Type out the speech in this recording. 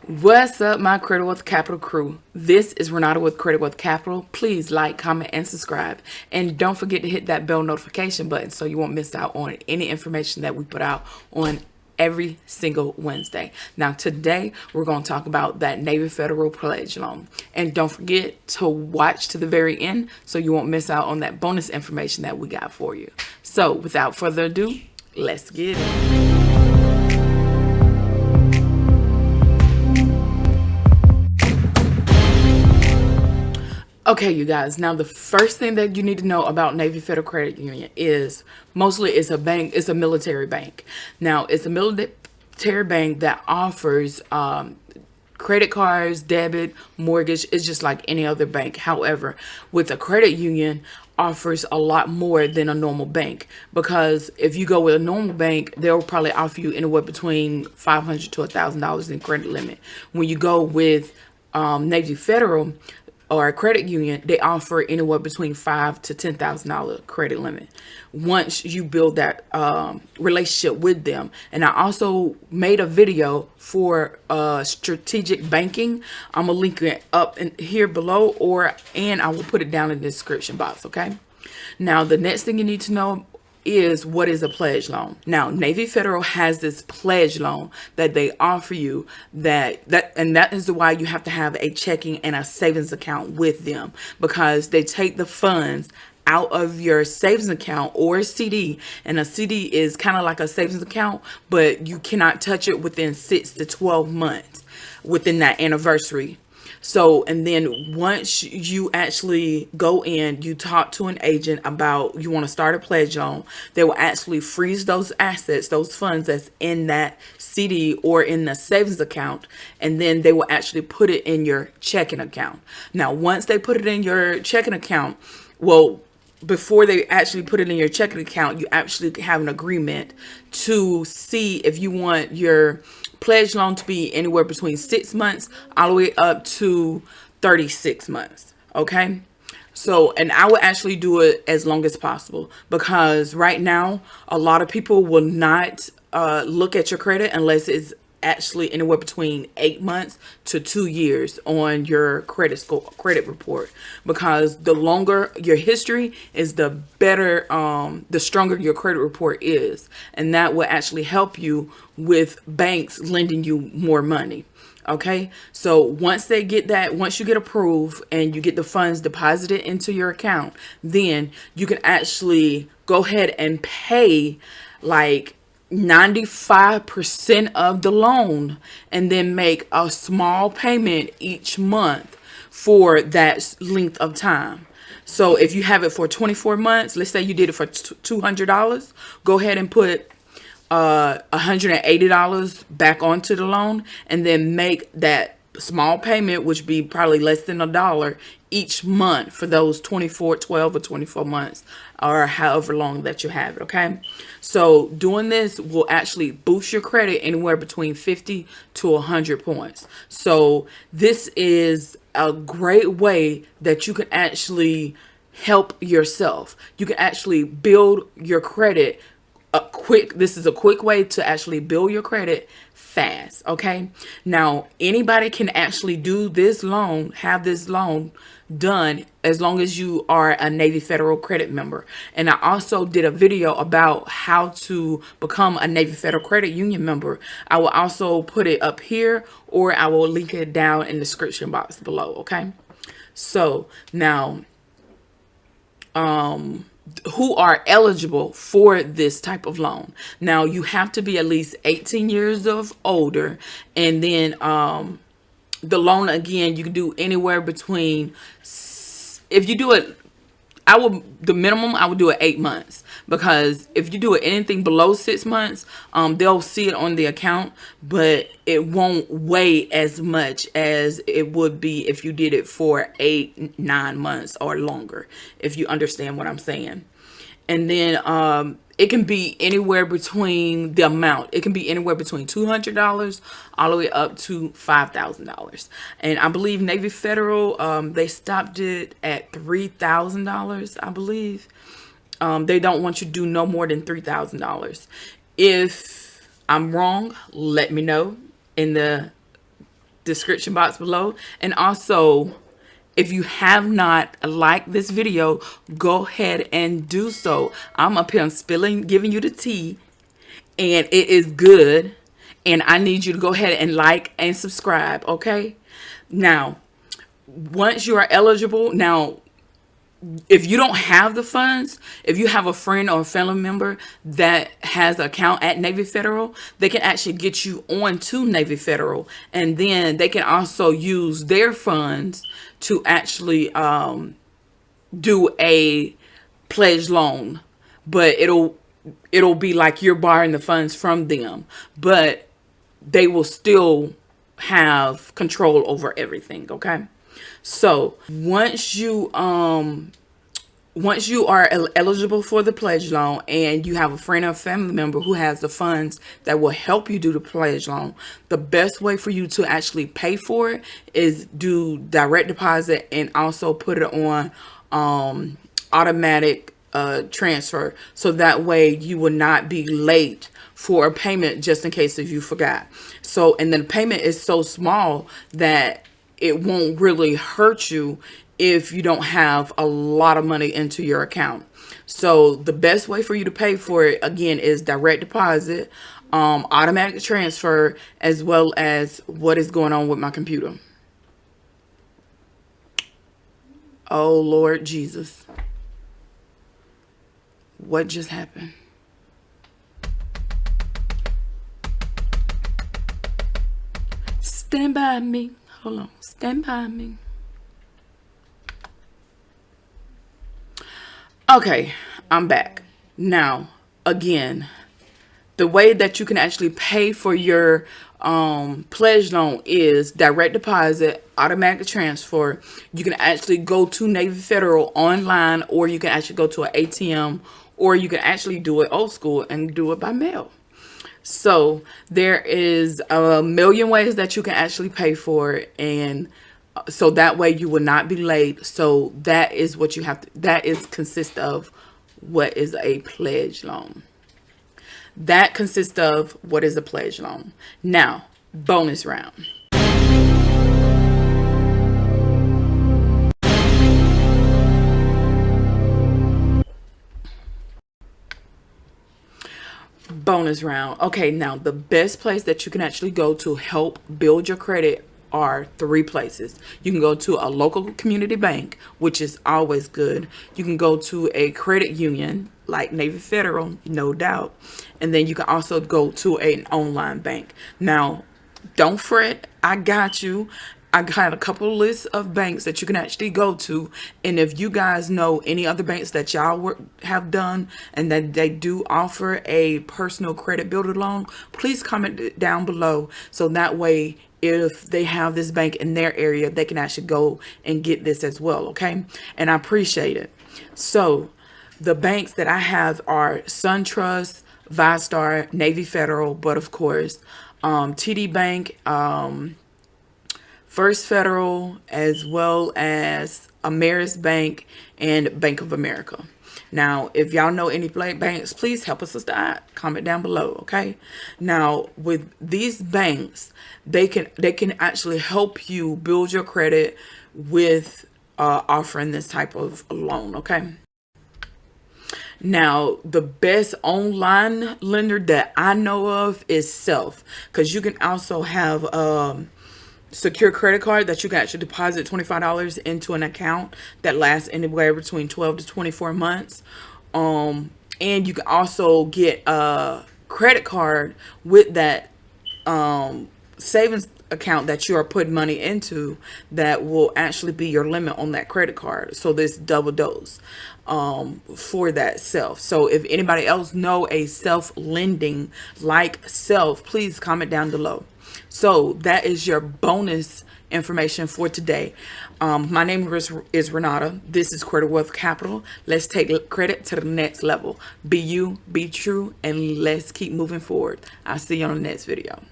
What's up, my Credit Wealth Capital crew? This is Renada with Credit Wealth Capital. Please like, comment, and subscribe. And don't forget to hit that bell notification button so you won't miss out on any information that we put out on every single Wednesday. Now, today we're going to talk about that Navy Federal Pledge Loan. And don't forget to watch to the very end so you won't miss out on that bonus information that we got for you. So, without further ado, let's get it. Okay, you guys. Now, the first thing that you need to know about Navy Federal Credit Union is mostly it's a bank. It's a military bank. Now, it's a military bank that offers credit cards, debit, mortgage. It's just like any other bank. However, with a credit union, offers a lot more than a normal bank, because if you go with a normal bank, they'll probably offer you anywhere between $500 to $1,000 in credit limit. When you go with Navy Federal or a credit union, they offer anywhere between $5,000 to $10,000 credit limit once you build that relationship with them. And I also made a video for strategic banking. I'm gonna link it up in here below, and I will put it down in the description box. Okay. Now, the next thing you need to know is, what is a pledge loan? Now, Navy Federal has this pledge loan that they offer you that is why you have to have a checking and a savings account with them, because they take the funds out of your savings account or CD, and a CD is kind of like a savings account, but you cannot touch it within 6 to 12 months within that anniversary. So, and then once you actually go in, you talk to an agent about you want to start a pledge loan, they will actually freeze those assets, those funds that's in that CD or in the savings account, and then they will actually put it in your checking account. Now, once they put it in your checking account, well, before they actually put it in your checking account, you actually have an agreement to see if you want your pledge loan to be anywhere between 6 months all the way up to 36 months. Okay. So, and I will actually do it as long as possible, because right now a lot of people will not look at your credit unless it's actually anywhere between 8 months to 2 years on your credit score, credit report, because the longer your history is, the better, the stronger your credit report is, and that will actually help you with banks lending you more money. Okay, so once you get approved and you get the funds deposited into your account, then you can actually go ahead and pay like 95% of the loan, and then make a small payment each month for that length of time. So if you have it for 24 months, let's say you did it for $200, go ahead and put $180 back onto the loan, and then make that small payment, which be probably less than $1 each month for those 12 or 24 months, or however long that you have it. Okay, so doing this will actually boost your credit anywhere between 50 to 100 points. So this is a great way that you can actually help yourself. You can actually build your credit this is a quick way to actually build your credit fast. Okay, now anybody can actually do this loan, have this loan done, as long as you are a Navy Federal credit member. And I also did a video about how to become a Navy Federal credit union member. I will also put it up here, or I will link it down in the description box below. Okay, so now who are eligible for this type of loan? Now, you have to be at least 18 years of older, and then the loan, again, you can do anywhere between, if you do it, the minimum I would do it 8 months, because if you do it anything below 6 months, they'll see it on the account, but it won't weigh as much as it would be if you did it for 8-9 months or longer, if you understand what I'm saying. And then it can be anywhere between the amount. It can be anywhere between $200 all the way up to $5,000. And I believe Navy Federal, they stopped it at $3,000, I believe. They don't want you to do no more than $3,000. If I'm wrong, let me know in the description box below. And also, if you have not liked this video, go ahead and do so. I'm up here giving you the tea, and it is good. And I need you to go ahead and like and subscribe, okay? Now, once you are eligible, now, if you don't have the funds, if you have a friend or a family member that has an account at Navy Federal, they can actually get you on to Navy Federal. And then they can also use their funds to actually do a pledge loan. But it'll be like you're borrowing the funds from them. But they will still have control over everything, okay? So once you are eligible for the pledge loan and you have a friend or family member who has the funds that will help you do the pledge loan, the best way for you to actually pay for it is do direct deposit and also put it on automatic transfer, so that way you will not be late for a payment just in case if you forgot. So, and then the payment is so small that it won't really hurt you if you don't have a lot of money into your account. So the best way for you to pay for it, again, is direct deposit, automatic transfer, as well as what is going on with my computer. Oh, Lord Jesus. What just happened? Stand by me. Hold on. Stand by me. Okay, I'm back. Now, again, the way that you can actually pay for your pledge loan is direct deposit, automatic transfer. You can actually go to Navy Federal online, or you can actually go to an ATM, or you can actually do it old school and do it by mail. So there is a million ways that you can actually pay for it, and so that way you will not be late. So that is what you have to, that is consist of what is a pledge loan. That consists of what is a pledge loan. Now, bonus round. Bonus round. Okay, now the best place that you can actually go to help build your credit are three places. You can go to a local community bank, which is always good. You can go to a credit union like Navy Federal, no doubt. And then you can also go to an online bank. Now, don't fret, I got you. I got a couple lists of banks that you can actually go to, and if you guys know any other banks that y'all have done and that they do offer a personal credit builder loan, please comment down below, so that way if they have this bank in their area, they can actually go and get this as well, okay? And I appreciate it. So the banks that I have are SunTrust, ViStar, Navy Federal, but of course TD Bank, First Federal, as well as Ameris Bank and Bank of America. Now, if y'all know any banks, please help us out. Comment down below, okay? Now, with these banks, they can actually help you build your credit with offering this type of loan, okay? Now, the best online lender that I know of is Self, because you can also have secure credit card that you can actually deposit $25 into an account that lasts anywhere between 12 to 24 months. And you can also get a credit card with that savings account that you are putting money into that will actually be your limit on that credit card. So this double dose for that Self. So if anybody else know a Self lending like Self, please comment down below. So that is your bonus information for today. My name is Renata. This is Credit Wealth Capital. Let's take credit to the next level. Be you, be true, and let's keep moving forward. I'll see you on the next video.